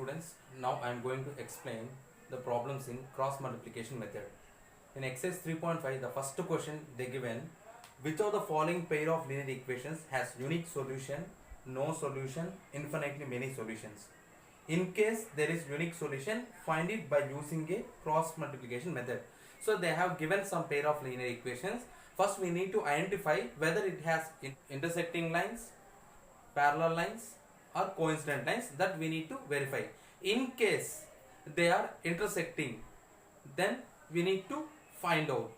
students, now I am going to explain the problems in cross multiplication method. In exercise 3.5, the first question they given, which of the following pair of linear equations has unique solution, no solution, infinitely many solutions? In case there is unique solution, find it by using a cross multiplication method. So they have given some pair of linear equations. First we need to identify whether it has intersecting lines, parallel lines or coincident lines, that we need to verify. In case they are intersecting, then we need to find out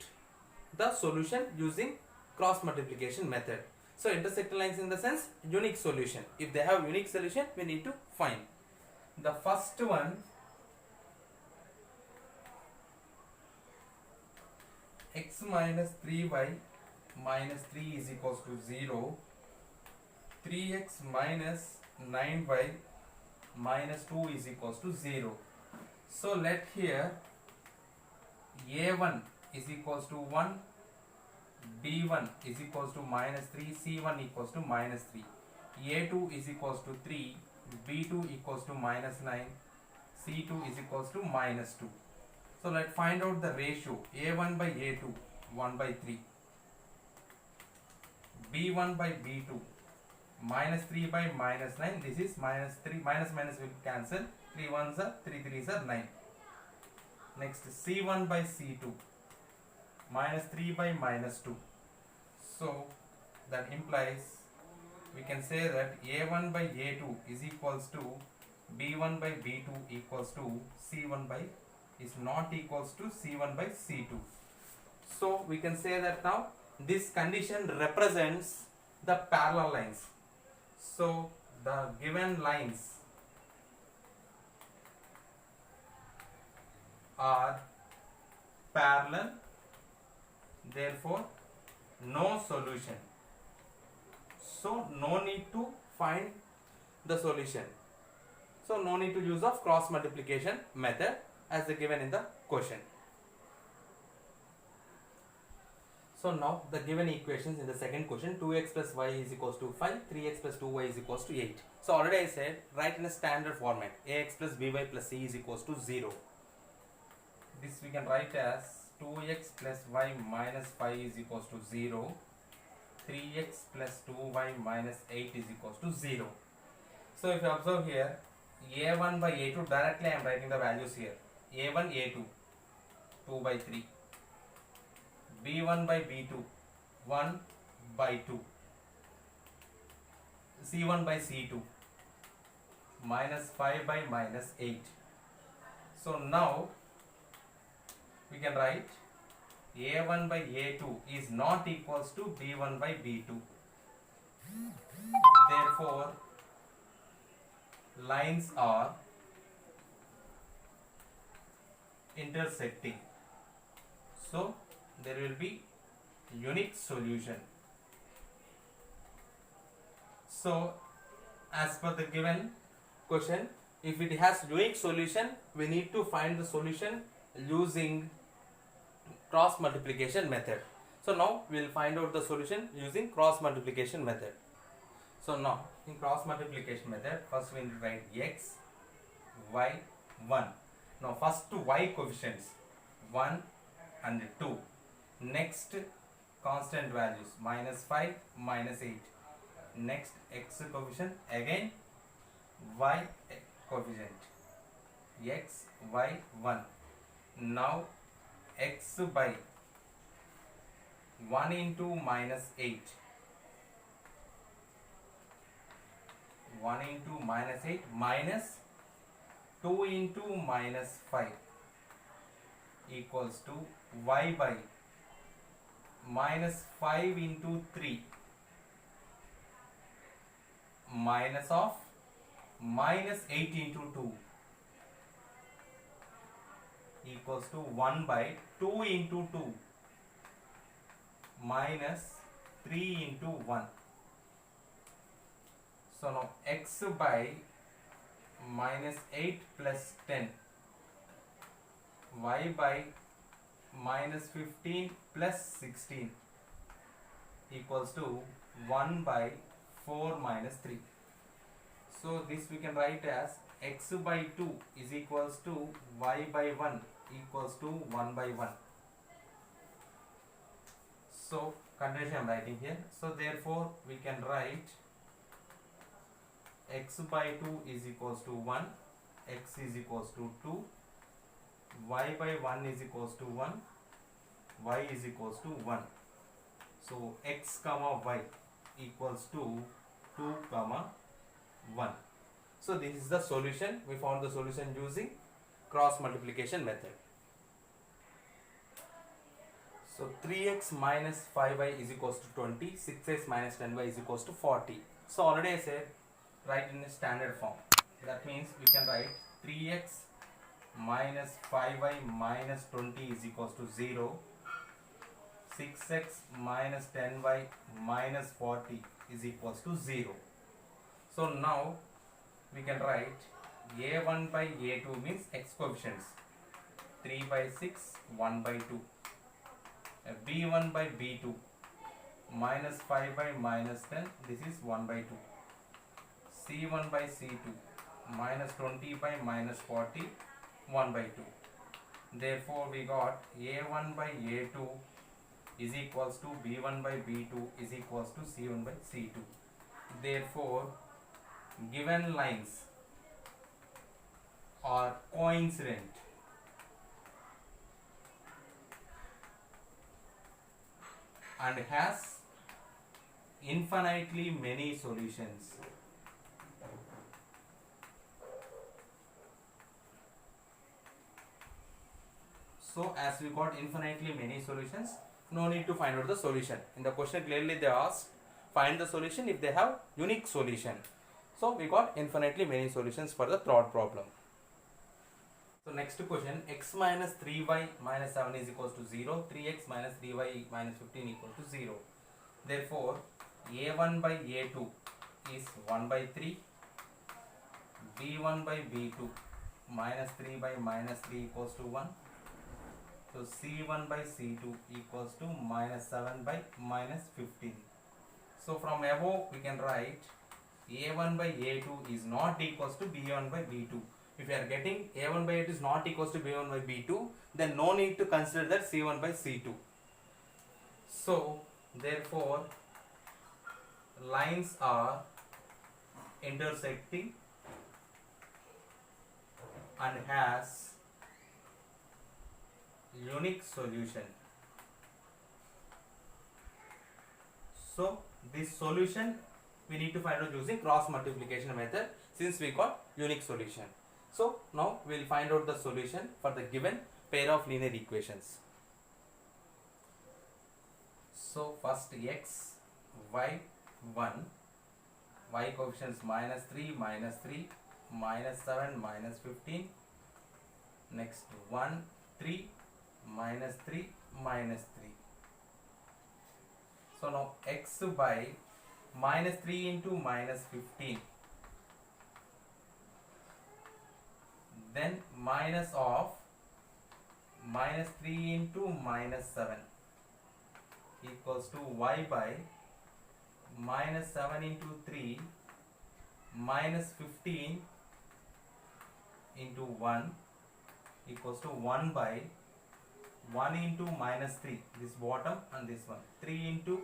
the solution using cross multiplication method. So intersecting lines in the sense unique solution. If they have unique solution, we need to find. The first one, x minus 3y minus 3 is equals to 0, 3x minus 9y minus 2 is equals to 0. So let here a1 is equals to 1, b1 is equals to minus 3, c1 equals to minus 3, a2 is equals to 3, b2 equals to minus 9, c2 is equals to minus 2. So let's find out the ratio. A1 by A2, 1 by 3, b1 by b2, minus 3 by minus 9, this is minus 3, minus minus will cancel, 3 1s are 3 3s are 9. Next c1 by c2, minus 3 by minus 2. So that implies we can say that a1 by a2 is equals to b1 by b2 equals to c1 by is not equals to c1 by c2. So we can say that now this condition represents the parallel lines. So the given lines are parallel, therefore no solution. So no need to find the solution. So no need to use of cross multiplication method as given in the question. So now the given equations in the second question, 2x plus y is equals to 5, 3x plus 2y is equals to 8. So already I said write in a standard format, ax plus by plus c is equals to 0. This we can write as 2x plus y minus 5 is equals to 0, 3x plus 2y minus 8 is equals to 0. So if you observe here, a1 by a2, directly I am writing the values here. a1 a2, 2 by 3, b1 by b2, 1 by 2, c1 by c2, minus 5 by minus 8. So now we can write a1 by a2 is not equals to b1 by b2. Therefore lines are intersecting. So there will be unique solution. So as per the given question, if it has unique solution, we need to find the solution using cross multiplication method. So now we will find out the solution using cross multiplication method. So now in cross multiplication method, first we need to write x, y, 1. Now first two y coefficients 1 and 2. Next constant values minus 5, minus 8. Next x coefficient, again y coefficient, x, y, 1. Now x by 1 into minus 8, 1 into minus 8 minus 2 into minus 5 equals to y by minus 5 into 3 minus of minus 8 into 2 equals to 1 by 2 into 2 minus 3 into 1. So now x by minus 8 plus 10, y by minus 15 plus 16 equals to 1 by 4 minus 3. So this we can write as x by 2 is equals to y by 1 equals to 1 by 1. So continuation I am writing here. So therefore we can write x by 2 is equals to 1, x is equals to 2, y by 1 is equals to 1, y is equals to 1. So x comma y equals to 2 comma 1. So this is the solution. We found the solution using cross multiplication method. So 3x minus 5y is equals to 20, 6x minus 10y is equals to 40. So already I said write in a standard form. That means we can write 3x minus 5y minus 20 is equals to 0. 6x minus 10y minus 40 is equals to 0. So now we can write a1 by a2 means x coefficients 3 by 6, 1 by 2. b1 by b2 minus 5 by minus 10, this is 1 by 2. c1 by c2 minus 20 by minus 40, 1 by 2. Therefore we got a1 by a2 is equals to b1 by b2 is equals to c1 by c2. Therefore given lines are coincident and has infinitely many solutions. So as we got infinitely many solutions, no need to find out the solution. In the question clearly they asked find the solution if they have unique solution. So we got infinitely many solutions for the third problem. So next question, x minus 3y minus 7 is equals to 0, 3x minus 3y minus 15 equals to 0. Therefore a1 by a2 is 1 by 3, b1 by b2 minus 3 by minus 3 equals to 1. So c1 by c2 equals to minus 7 by minus 15. So from above we can write a1 by a2 is not equals to b1 by b2. If you are getting a1 by a2 is not equals to b1 by b2, then no need to consider that c1 by c2. So therefore lines are intersecting and has unique solution. So this solution we need to find out using cross multiplication method since we got unique solution. So now we will find out the solution for the given pair of linear equations. So first x, y, 1, y coefficients minus 3, minus 3, minus 7, minus 15. Next 1, 3, minus 3, minus 3. So now x by minus 3 into minus 15. Then minus of minus 3 into minus 7 equals to y by minus 7 into 3 minus 15 into 1 equals to 1 by 1 into minus 3, this bottom and this one, 3 into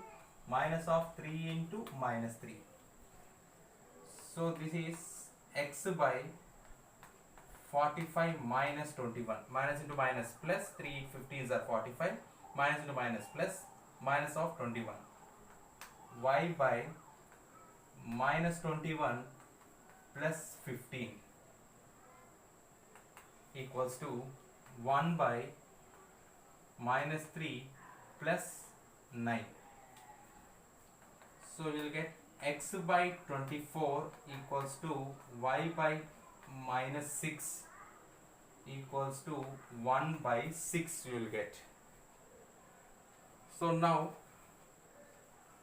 minus of 3 into minus 3. So this is x by 45 minus 21, minus into minus plus 3 15s are 45, minus into minus plus minus of 21, y by minus 21 plus 15 equals to 1 by minus 3 plus 9. So you will get x by 24 equals to y by minus 6 equals to 1 by 6 you will get. So now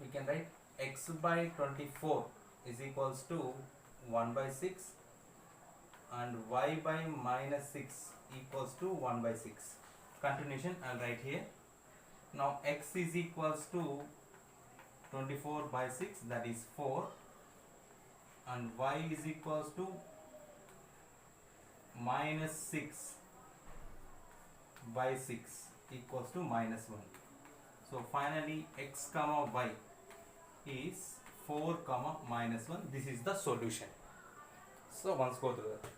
we can write x by 24 is equals to 1 by 6 and y by minus 6 equals to 1 by 6. Continuation I will write here. Now x is equals to 24 by 6, that is 4, and y is equals to minus 6 by 6 equals to minus 1. So finally x comma y is 4 comma minus 1. This is the solution. So once go through that.